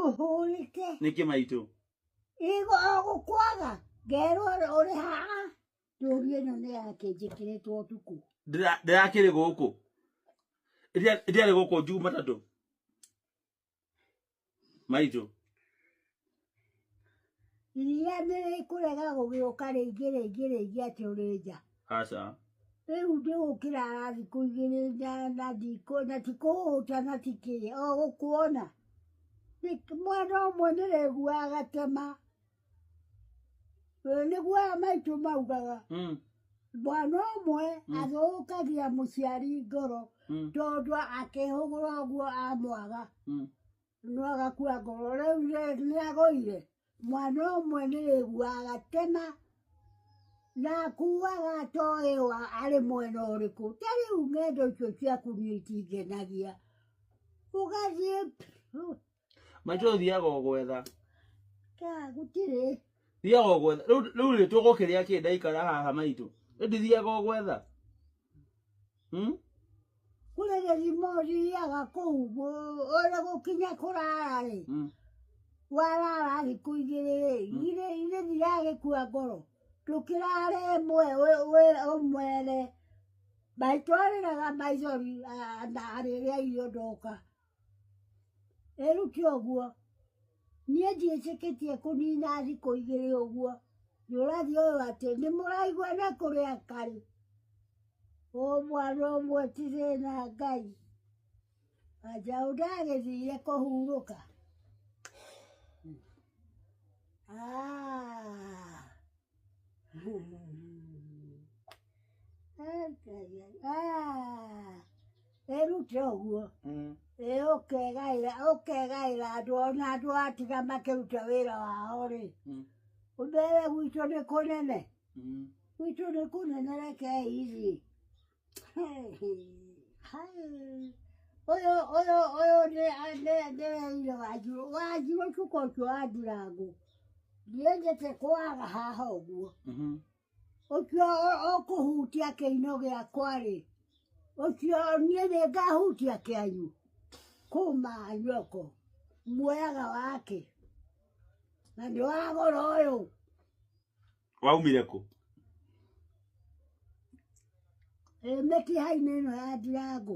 muhulike niki maitu igo agukwaga ngero uri haa turie no ne yake jikiretwo tuku ndirakire guku iria guku juma tatu maitu iria nä kurega gugioka rĩngĩ ati uri nja aca riu ndigukira thikũ igĩrĩ na ndiko na tikũhũta na tikĩ o gũkuona mwana ũmwe nĩrĩiguaga gatema nĩguo aya maitũ maugaga mwana ũmwe athũkagia mũciari ngoro tondũ akĩhũgũra ũguo amwaga no agakua ngoro rĩu nĩagũire mwana ũmwe nĩrĩiguaga gatema na kuaga atoĩ wa arĩ mwena ũrĩkũ ta rĩu ng'endo icio ciaku niĩ itingenagia ũgathiĩ maitu ũthiaga gwetha ka gũtirĩ thiaga gwetha rĩu rĩtũgũkĩrĩa kĩ ndaikara haha maitu ndithiaga gwetha kũrĩ gĩthimo thiaga kũu ũrĩ gũkinya kũrara rĩ warara thikũ igĩrĩ irĩ ndiragĩkua ngoro tukirare umwere baitwariraga maithori arĩrĩa irio ndoka rĩu ti ũguo niĩ ndiĩtĩkĩtie kũnina thikũ igĩrĩ ũguo nĩũrathiĩ ũyũ atĩ nĩmũraigua na kũrĩa karĩ mwana ũmwe ti thĩna Ngai njaũ ndagĩthire kũhurũka erute ũguo ũkegaĩra andũ ona andũ atiga makĩruta wĩra wao rĩ ũmere gwitũ nĩ kũnene gwitũ nĩ kũnene reke ithiĩ ũyũ nĩreire Wanjirũ cuka ũcio wa Ndirango ndiendete kwaga haha ũguo ũcio ũkũhutia kĩino gĩakwa rĩ ũcio niĩ nĩngahutia kĩanyu kuma nyoko muoyaga wake na nĩ wa goro ũyũ waumire kũ mĩkiha-inĩ ĩno ya Ndirango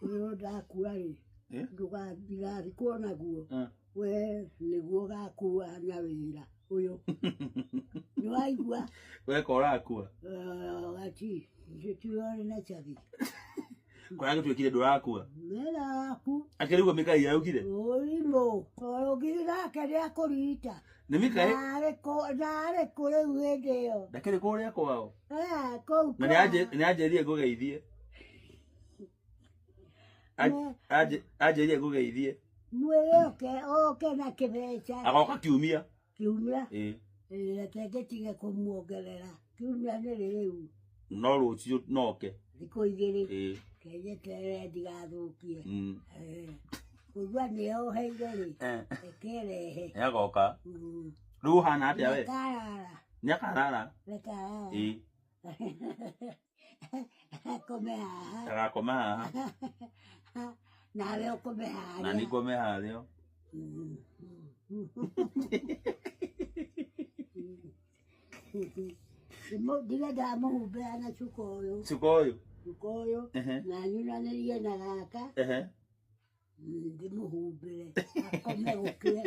ũyũ ndakua rĩ ndũgathiĩ naguo we nĩguo gakua na wĩra ũyũ nĩwaigua weka ũrakua gati tũtione na chathi kwa gĩtuĩkire ndũrakua wĩra waku akĩrĩguo Mikaĩ yaukire ũrimũ ũgire nake nĩakũrigita nĩ Mikaĩ narĩ kũ rĩu hĩndĩ ĩyo ndakĩrĩ kũrĩa kwao kũu na nĩanjĩrire ngũgeithie anjĩrire ngũgeithie mwĩre oke na kĩbeca agoka kiumia reke ngĩtige kũmuongerera kiumia nĩ rĩu no rũciũ noke thikũ igĩrĩ kenyeterere ndigathũkie kũigua nĩoheire rĩ ĩkĩrehe agoka rĩu ũhana atĩa we nĩakarara akome haha agakoma haha nawe ũkome harĩa na niĩ ngome harĩa ndirenda mũhumbĩra na cuka ũyũ na nyunanĩrie na gaka ndĩmũhumbĩre akome gũkĩre